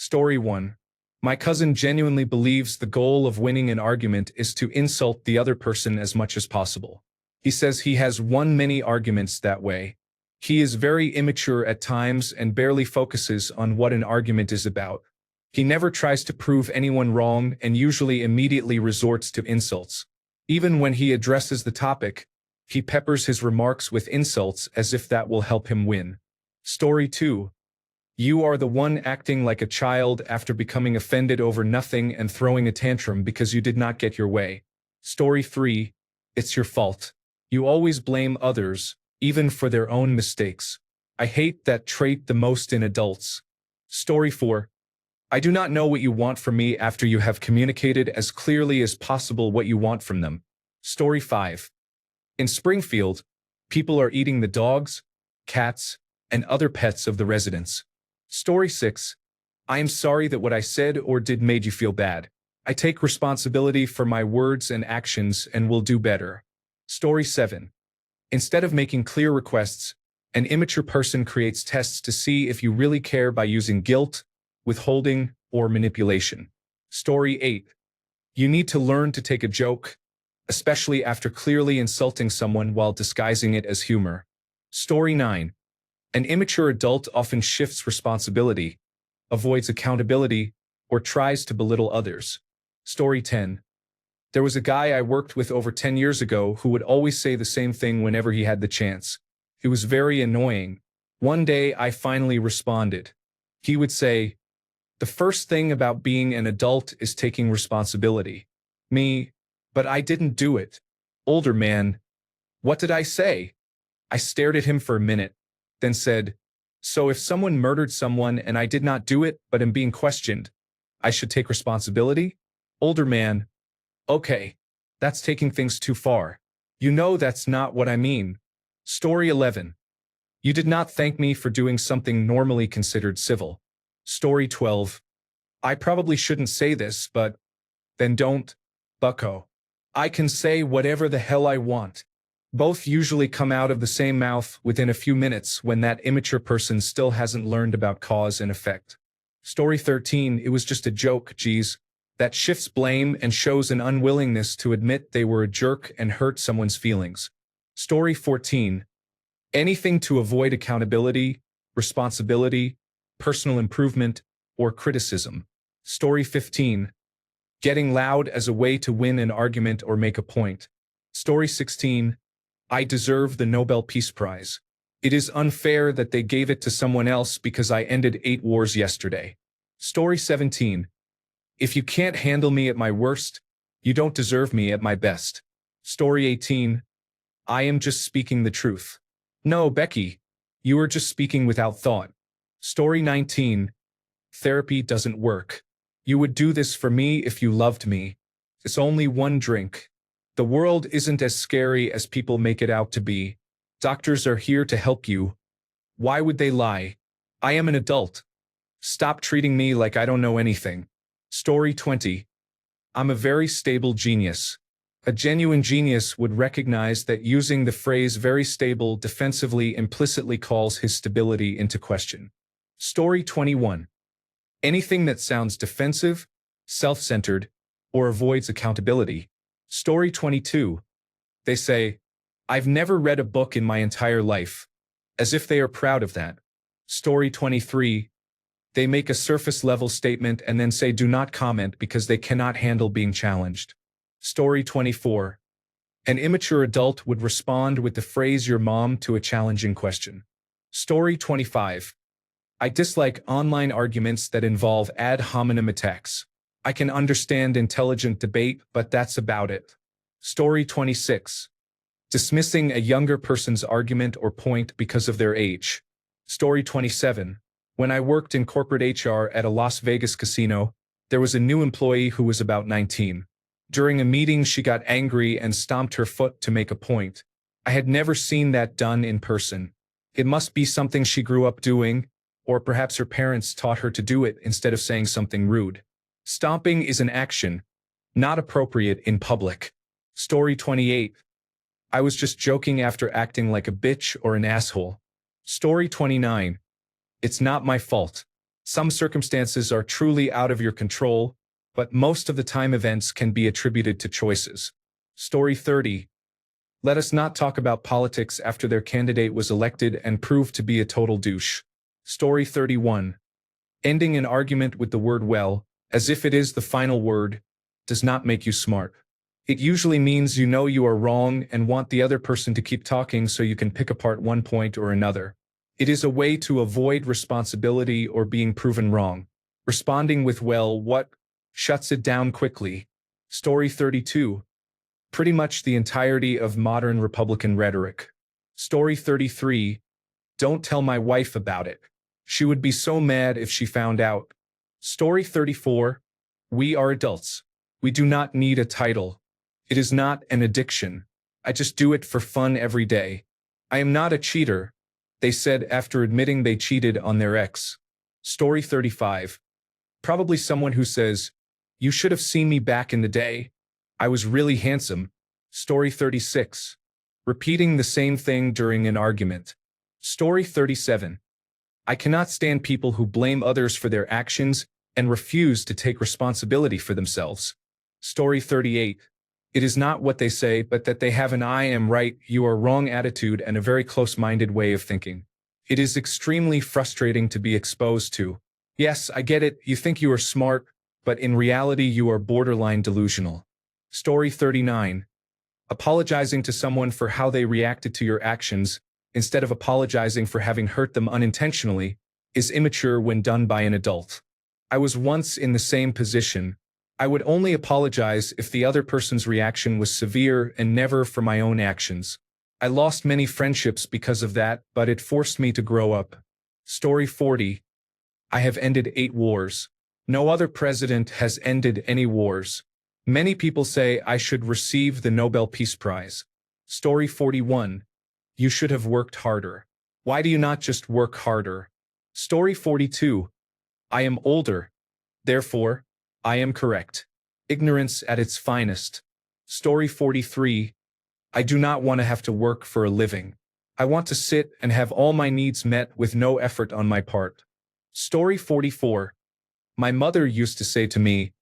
Story 1. My cousin genuinely believes the goal of winning an argument is to insult the other person as much as possible. He says he has won many arguments that way. He is very immature at times and barely focuses on what an argument is about. He never tries to prove anyone wrong and usually immediately resorts to insults. Even when he addresses the topic, he peppers his remarks with insults as if that will help him win. Story 2. You are the one acting like a child after becoming offended over nothing and throwing a tantrum because you did not get your way. Story 3. It's your fault. You always blame others, even for their own mistakes. I hate that trait the most in adults. Story 4. I do not know what you want from me after you have communicated as clearly as possible what you want from them. Story 5. In Springfield, people are eating the dogs, cats, and other pets of the residents. Story 6. I am sorry that what I said or did made you feel bad. I take responsibility for my words and actions and will do better. Story 7. Instead of making clear requests, an immature person creates tests to see if you really care by using guilt, withholding, or manipulation. Story 8. You need to learn to take a joke, especially after clearly insulting someone while disguising it as humor. Story 9. An immature adult often shifts responsibility, avoids accountability, or tries to belittle others. Story 10. There was a guy I worked with over 10 years ago who would always say the same thing whenever he had the chance. It was very annoying. One day I finally responded. He would say, "The first thing about being an adult is taking responsibility." Me, "But I didn't do it." Older man, "What did I say?" I stared at him for a minute, then said, "So if someone murdered someone and I did not do it but am being questioned, I should take responsibility?" Older man, "Okay, that's taking things too far. You know that's not what I mean." Story 11. You did not thank me for doing something normally considered civil. Story 12. I probably shouldn't say this, but then don't, bucko. I can say whatever the hell I want. Both usually come out of the same mouth within a few minutes when that immature person still hasn't learned about cause and effect. Story 13. It was just a joke, geez. That shifts blame and shows an unwillingness to admit they were a jerk and hurt someone's feelings. Story 14. Anything to avoid accountability, responsibility, personal improvement, or criticism. Story 15. Getting loud as a way to win an argument or make a point. Story 16. I deserve the Nobel Peace Prize. It is unfair that they gave it to someone else because I ended 8 wars yesterday. Story 17. If you can't handle me at my worst, you don't deserve me at my best. Story 18. I am just speaking the truth. No, Becky, you are just speaking without thought. Story 19. Therapy doesn't work. You would do this for me if you loved me. It's only one drink. The world isn't as scary as people make it out to be. Doctors are here to help you. Why would they lie? I am an adult. Stop treating me like I don't know anything. Story 20. I'm a very stable genius. A genuine genius would recognize that using the phrase very stable defensively implicitly calls his stability into question. Story 21. Anything that sounds defensive, self-centered, or avoids accountability. Story 22. They say, I've never read a book in my entire life, as if they are proud of that. Story 23. They make a surface-level statement and then say do not comment because they cannot handle being challenged. Story 24. An immature adult would respond with the phrase your mom to a challenging question. Story 25. I dislike online arguments that involve ad hominem attacks. I can understand intelligent debate, but that's about it. Story 26. Dismissing a younger person's argument or point because of their age. Story 27. When I worked in corporate HR at a Las Vegas casino, there was a new employee who was about 19. During a meeting, she got angry and stomped her foot to make a point. I had never seen that done in person. It must be something she grew up doing, or perhaps her parents taught her to do it instead of saying something rude. Stomping is an action, not appropriate in public. Story 28. I was just joking after acting like a bitch or an asshole. Story 29. It's not my fault. Some circumstances are truly out of your control, but most of the time events can be attributed to choices. Story 30. Let us not talk about politics after their candidate was elected and proved to be a total douche. Story 31. Ending an argument with the word well, as if it is the final word, does not make you smart. It usually means you know you are wrong and want the other person to keep talking so you can pick apart one point or another. It is a way to avoid responsibility or being proven wrong. Responding with well, what, shuts it down quickly. Story 32. Pretty much the entirety of modern Republican rhetoric. Story 33. Don't tell my wife about it. She would be so mad if she found out. Story 34. We are adults. We do not need a title. It is not an addiction. I just do it for fun every day. I am not a cheater, they said after admitting they cheated on their ex. Story 35. Probably someone who says, you should have seen me back in the day. I was really handsome. Story 36. Repeating the same thing during an argument. Story 37. I cannot stand people who blame others for their actions and refuse to take responsibility for themselves. Story 38. It is not what they say, but that they have an I am right, you are wrong attitude and a very close-minded way of thinking. It is extremely frustrating to be exposed to. Yes, I get it, you think you are smart, but in reality you are borderline delusional. Story 39. Apologizing to someone for how they reacted to your actions, instead of apologizing for having hurt them unintentionally, is immature when done by an adult. I was once in the same position. I would only apologize if the other person's reaction was severe and never for my own actions. I lost many friendships because of that, but it forced me to grow up. Story 40. I have ended 8 wars. No other president has ended any wars. Many people say I should receive the Nobel Peace Prize. Story 41. You should have worked harder. Why do you not just work harder? Story 42. I am older. Therefore, I am correct. Ignorance at its finest. Story 43. I do not want to have to work for a living. I want to sit and have all my needs met with no effort on my part. Story 44. My mother used to say to me,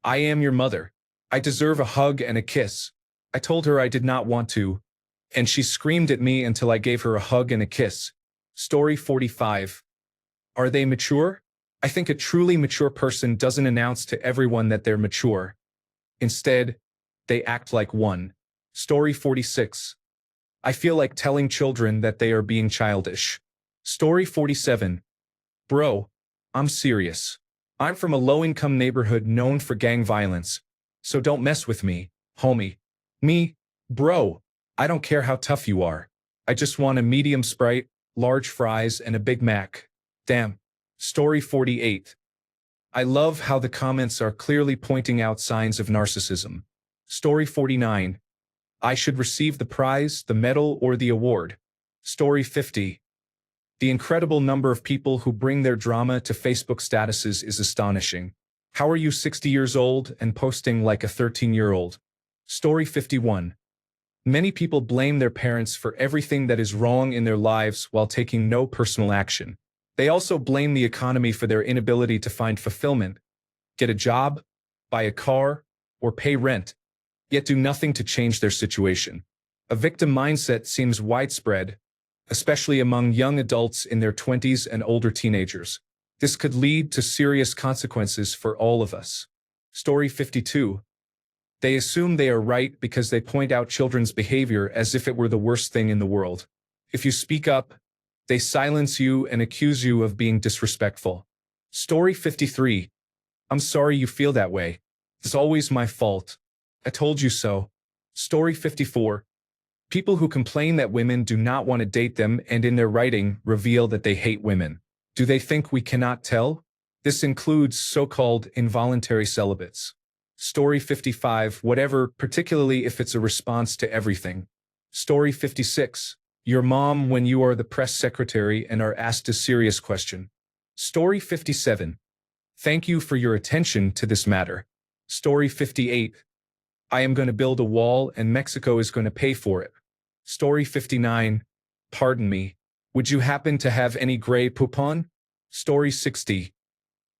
I am your mother. I deserve a hug and a kiss. I told her I did not want to, and she screamed at me until I gave her a hug and a kiss. Story 45. Are they mature? I think a truly mature person doesn't announce to everyone that they're mature. Instead, they act like one. Story 46. I feel like telling children that they are being childish. Story 47. Bro, I'm serious. I'm from a low-income neighborhood known for gang violence, so don't mess with me, homie. Me, bro, I don't care how tough you are. I just want a medium Sprite, large fries, and a Big Mac. Damn. Story 48. I love how the comments are clearly pointing out signs of narcissism. Story 49. I should receive the prize, the medal, or the award. Story 50. The incredible number of people who bring their drama to Facebook statuses is astonishing. How are you 60 years old and posting like a 13-year-old? Story 51. Many people blame their parents for everything that is wrong in their lives while taking no personal action. They also blame the economy for their inability to find fulfillment, get a job, buy a car, or pay rent, yet do nothing to change their situation. A victim mindset seems widespread, especially among young adults in their 20s and older teenagers. This could lead to serious consequences for all of us. Story 52. They assume they are right because they point out children's behavior as if it were the worst thing in the world. If you speak up, they silence you and accuse you of being disrespectful. Story 53. I'm sorry you feel that way. It's always my fault. I told you so. Story 54. People who complain that women do not want to date them and in their writing reveal that they hate women. Do they think we cannot tell? This includes so-called involuntary celibates. Story 55. Whatever, particularly if it's a response to everything. Story 56. Your mom when you are the press secretary and are asked a serious question. Story 57. Thank you for your attention to this matter. Story 58. I am going to build a wall and Mexico is going to pay for it. Story 59. Pardon me. Would you happen to have any gray poupon? Story 60.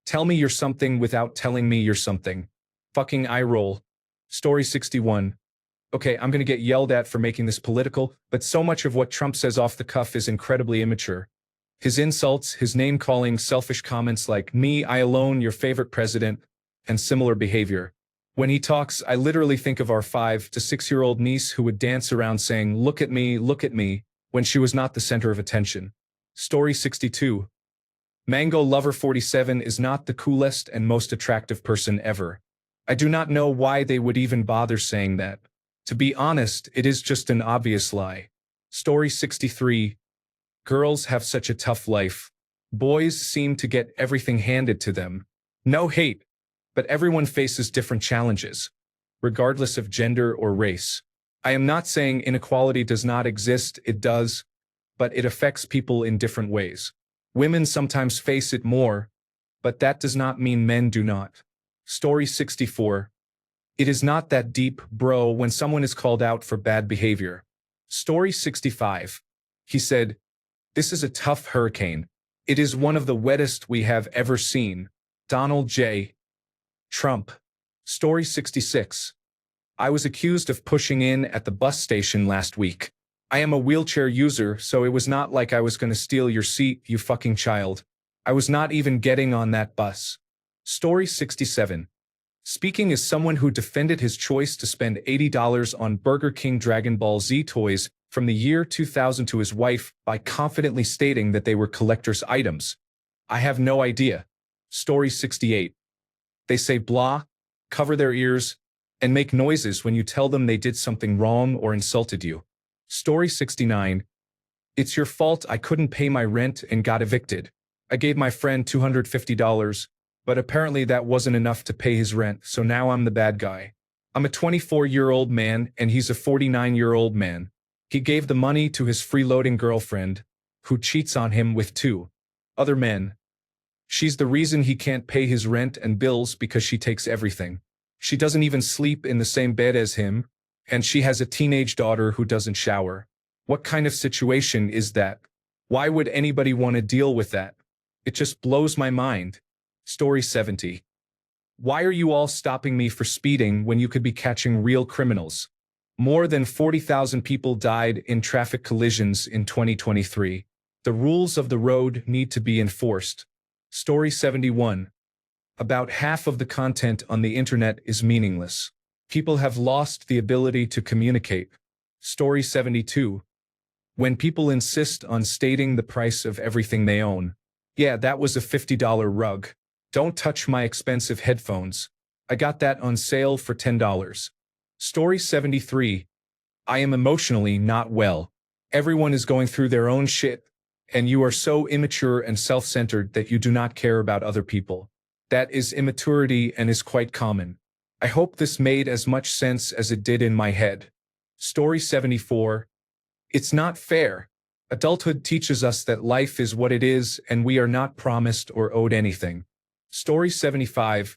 Tell me you're something without telling me you're something. Fucking eye roll. Story 61. Okay, I'm gonna get yelled at for making this political, but so much of what Trump says off the cuff is incredibly immature. His insults, his name-calling, selfish comments like, me, I alone, your favorite president, and similar behavior. When he talks, I literally think of our 5 to 6-year-old niece who would dance around saying, look at me, when she was not the center of attention. Story 62. Mango Lover 47 is not the coolest and most attractive person ever. I do not know why they would even bother saying that. To be honest, it is just an obvious lie. Story 63. Girls have such a tough life. Boys seem to get everything handed to them. No hate, but everyone faces different challenges, regardless of gender or race. I am not saying inequality does not exist, it does, but it affects people in different ways. Women sometimes face it more, but that does not mean men do not. Story 64. It is not that deep, bro, when someone is called out for bad behavior. Story 65. He said, this is a tough hurricane. It is one of the wettest we have ever seen. Donald J. Trump. Story 66. I was accused of pushing in at the bus station last week. I am a wheelchair user, so it was not like I was gonna steal your seat, you fucking child. I was not even getting on that bus. Story 67. Speaking as someone who defended his choice to spend $80 on Burger King Dragon Ball Z toys from the year 2000 to his wife by confidently stating that they were collector's items. I have no idea. Story 68. They say blah, cover their ears, and make noises when you tell them they did something wrong or insulted you. Story 69. It's your fault I couldn't pay my rent and got evicted. I gave my friend $250, but apparently that wasn't enough to pay his rent, so now I'm the bad guy. I'm a 24-year-old man and he's a 49-year-old man. He gave the money to his freeloading girlfriend, who cheats on him with 2 other men. She's the reason he can't pay his rent and bills because she takes everything. She doesn't even sleep in the same bed as him, and she has a teenage daughter who doesn't shower. What kind of situation is that? Why would anybody want to deal with that? It just blows my mind. Story 70. Why are you all stopping me for speeding when you could be catching real criminals? More than 40,000 people died in traffic collisions in 2023. The rules of the road need to be enforced. Story 71. About half of the content on the internet is meaningless. People have lost the ability to communicate. Story 72. When people insist on stating the price of everything they own. Yeah, that was a $50 rug. Don't touch my expensive headphones. I got that on sale for $10. Story 73. I am emotionally not well. Everyone is going through their own shit, and you are so immature and self-centered that you do not care about other people. That is immaturity and is quite common. I hope this made as much sense as it did in my head. Story 74. It's not fair. Adulthood teaches us that life is what it is and we are not promised or owed anything. Story 75.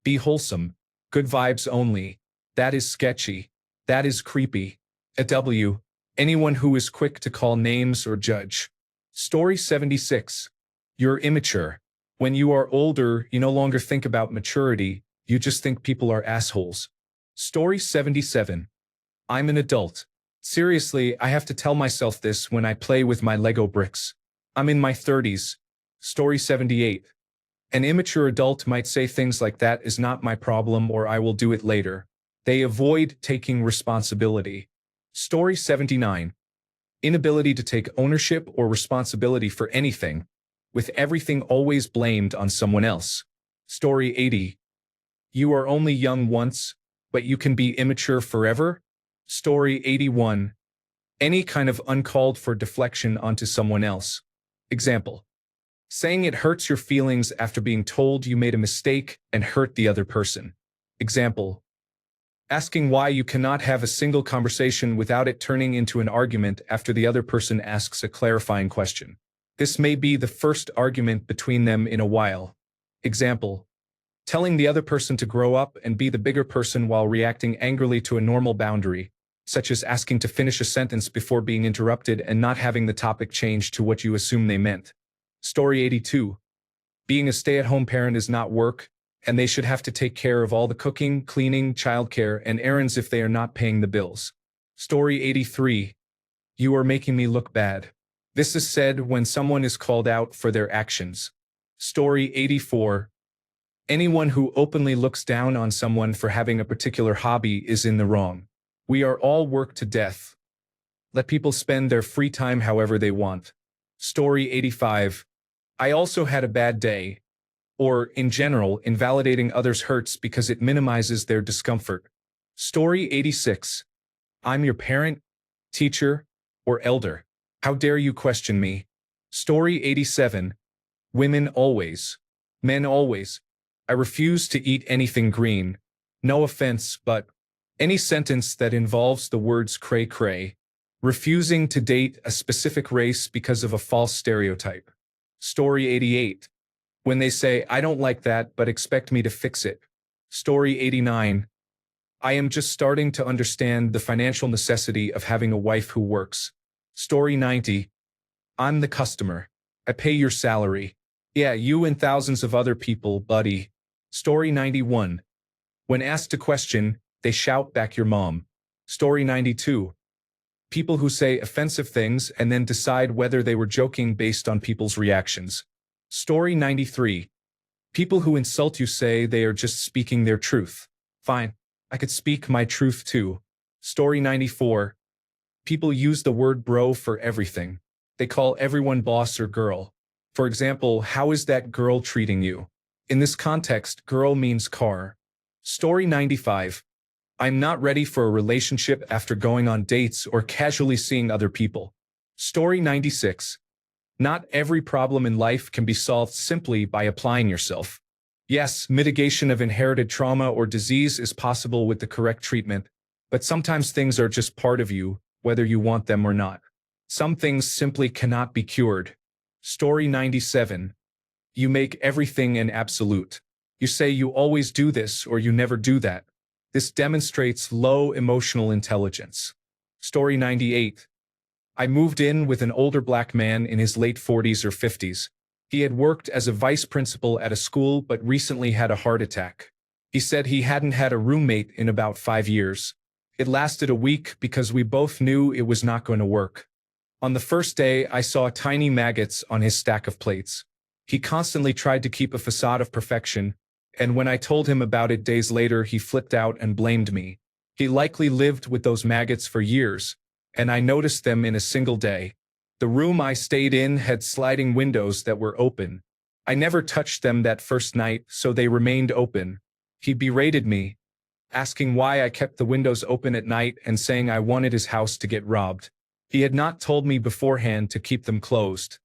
Be wholesome. Good vibes only. That is sketchy. That is creepy. AW. Anyone who is quick to call names or judge. Story 76. You're immature. When you are older, you no longer think about maturity, you just think people are assholes. Story 77. I'm an adult. Seriously, I have to tell myself this when I play with my Lego bricks. I'm in my 30s. Story 78. An immature adult might say things like that is not my problem or I will do it later. They avoid taking responsibility. Story 79. Inability to take ownership or responsibility for anything, with everything always blamed on someone else. Story 80. You are only young once, but you can be immature forever? Story 81. Any kind of uncalled for deflection onto someone else. Example. Saying it hurts your feelings after being told you made a mistake and hurt the other person. Example. Asking why you cannot have a single conversation without it turning into an argument after the other person asks a clarifying question. This may be the first argument between them in a while. Example. Telling the other person to grow up and be the bigger person while reacting angrily to a normal boundary, such as asking to finish a sentence before being interrupted and not having the topic change to what you assume they meant. Story 82. Being a stay-at-home parent is not work, and they should have to take care of all the cooking, cleaning, childcare, and errands if they are not paying the bills. Story 83. You are making me look bad. This is said when someone is called out for their actions. Story 84. Anyone who openly looks down on someone for having a particular hobby is in the wrong. We are all worked to death. Let people spend their free time however they want. Story 85. I also had a bad day. Or, in general, invalidating others hurts because it minimizes their discomfort. Story 86. I'm your parent, teacher, or elder. How dare you question me? Story 87. Women always. Men always. I refuse to eat anything green. No offense, but any sentence that involves the words cray cray. Refusing to date a specific race because of a false stereotype. Story 88. When they say, I don't like that but expect me to fix it. Story 89. I am just starting to understand the financial necessity of having a wife who works. Story 90. I'm the customer. I pay your salary. Yeah, you and thousands of other people, buddy. Story 91. When asked a question, they shout back your mom. Story 92. People who say offensive things and then decide whether they were joking based on people's reactions. Story 93. People who insult you say they are just speaking their truth. Fine, I could speak my truth too. Story 94. People use the word bro for everything. They call everyone boss or girl. For example, how is that girl treating you? In this context, girl means car. Story 95. I'm not ready for a relationship after going on dates or casually seeing other people. Story 96. Not every problem in life can be solved simply by applying yourself. Yes, mitigation of inherited trauma or disease is possible with the correct treatment, but sometimes things are just part of you, whether you want them or not. Some things simply cannot be cured. Story 97. You make everything an absolute. You say you always do this or you never do that. This demonstrates low emotional intelligence. Story 98. I moved in with an older black man in his late 40s or 50s. He had worked as a vice principal at a school but recently had a heart attack. He said he hadn't had a roommate in about 5 years. It lasted a week because we both knew it was not going to work. On the first day, I saw tiny maggots on his stack of plates. He constantly tried to keep a facade of perfection, and when I told him about it days later, he flipped out and blamed me. He likely lived with those maggots for years, and I noticed them in a single day. The room I stayed in had sliding windows that were open. I never touched them that first night, so they remained open. He berated me, asking why I kept the windows open at night and saying I wanted his house to get robbed. He had not told me beforehand to keep them closed.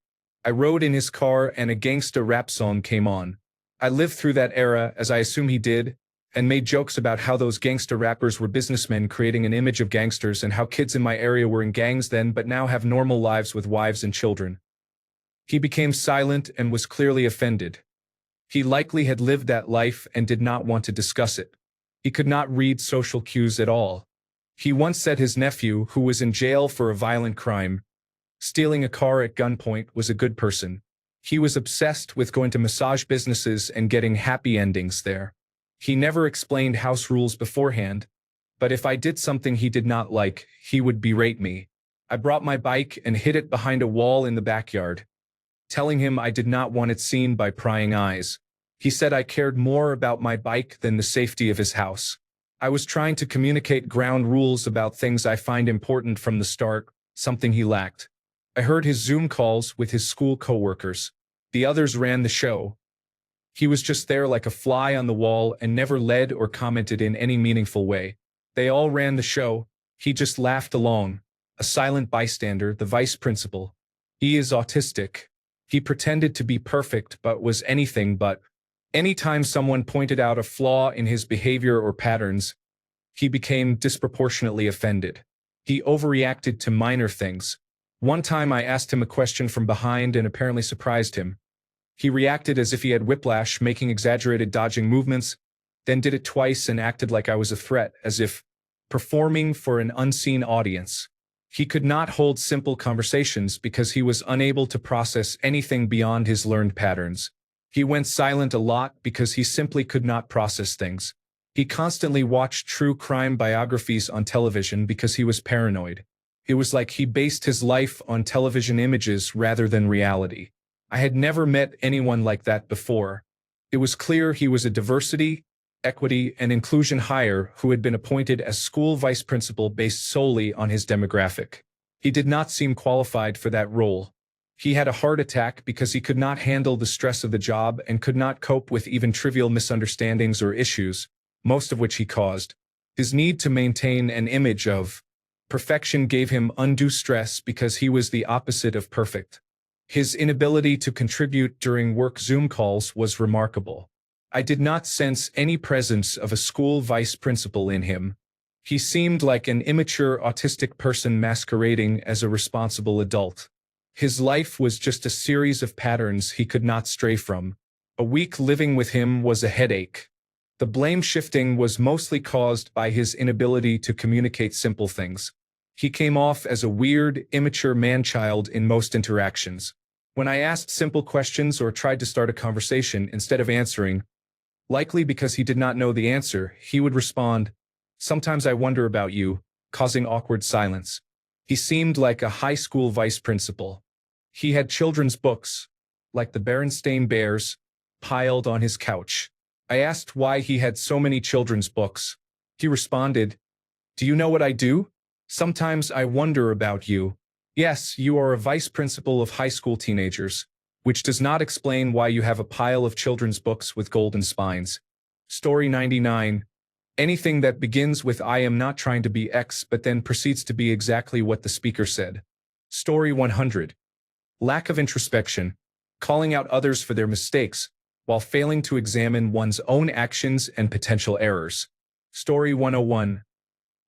I rode in his car and a gangsta rap song came on. I lived through that era, as I assume he did, and made jokes about how those gangsta rappers were businessmen creating an image of gangsters and how kids in my area were in gangs then but now have normal lives with wives and children. He became silent and was clearly offended. He likely had lived that life and did not want to discuss it. He could not read social cues at all. He once said his nephew, who was in jail for a violent crime, stealing a car at gunpoint, was a good person. He was obsessed with going to massage businesses and getting happy endings there. He never explained house rules beforehand, but if I did something he did not like, he would berate me. I brought my bike and hid it behind a wall in the backyard, telling him I did not want it seen by prying eyes. He said I cared more about my bike than the safety of his house. I was trying to communicate ground rules about things I find important from the start, something he lacked. I heard his Zoom calls with his school coworkers. The others ran the show. He was just there like a fly on the wall and never led or commented in any meaningful way. They all ran the show. He just laughed along. A silent bystander, the vice principal. He is autistic. He pretended to be perfect but was anything but. Anytime someone pointed out a flaw in his behavior or patterns, he became disproportionately offended. He overreacted to minor things. One time I asked him a question from behind and apparently surprised him. He reacted as if he had whiplash, making exaggerated dodging movements, then did it twice and acted like I was a threat, as if performing for an unseen audience. He could not hold simple conversations because he was unable to process anything beyond his learned patterns. He went silent a lot because he simply could not process things. He constantly watched true crime biographies on television because he was paranoid. It was like he based his life on television images rather than reality. I had never met anyone like that before. It was clear he was a diversity, equity, and inclusion hire who had been appointed as school vice principal based solely on his demographic. He did not seem qualified for that role. He had a heart attack because he could not handle the stress of the job and could not cope with even trivial misunderstandings or issues, most of which he caused. His need to maintain an image of perfection gave him undue stress because he was the opposite of perfect. His inability to contribute during work Zoom calls was remarkable. I did not sense any presence of a school vice principal in him. He seemed like an immature autistic person masquerading as a responsible adult. His life was just a series of patterns he could not stray from. A week living with him was a headache. The blame shifting was mostly caused by his inability to communicate simple things. He came off as a weird, immature man-child in most interactions. When I asked simple questions or tried to start a conversation instead of answering, likely because he did not know the answer, he would respond, "Sometimes I wonder about you," causing awkward silence. He seemed like a high school vice principal. He had children's books, like the Berenstain Bears, piled on his couch. I asked why he had so many children's books. He responded, "Do you know what I do? Sometimes I wonder about you. Yes, you are a vice principal of high school teenagers, which does not explain why you have a pile of children's books with golden spines." Story 99. Anything that begins with "I am not trying to be X" but then proceeds to be exactly what the speaker said. Story 100. Lack of introspection, calling out others for their mistakes, while failing to examine one's own actions and potential errors. Story 101.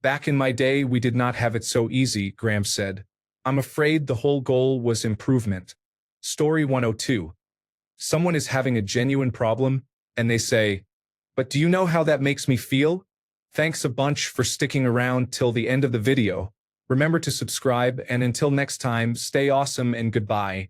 Back in my day, we did not have it so easy, Graham said. I'm afraid the whole goal was improvement. Story 102. Someone is having a genuine problem, and they say, "But do you know how that makes me feel?" Thanks a bunch for sticking around till the end of the video. Remember to subscribe, and until next time, stay awesome and goodbye.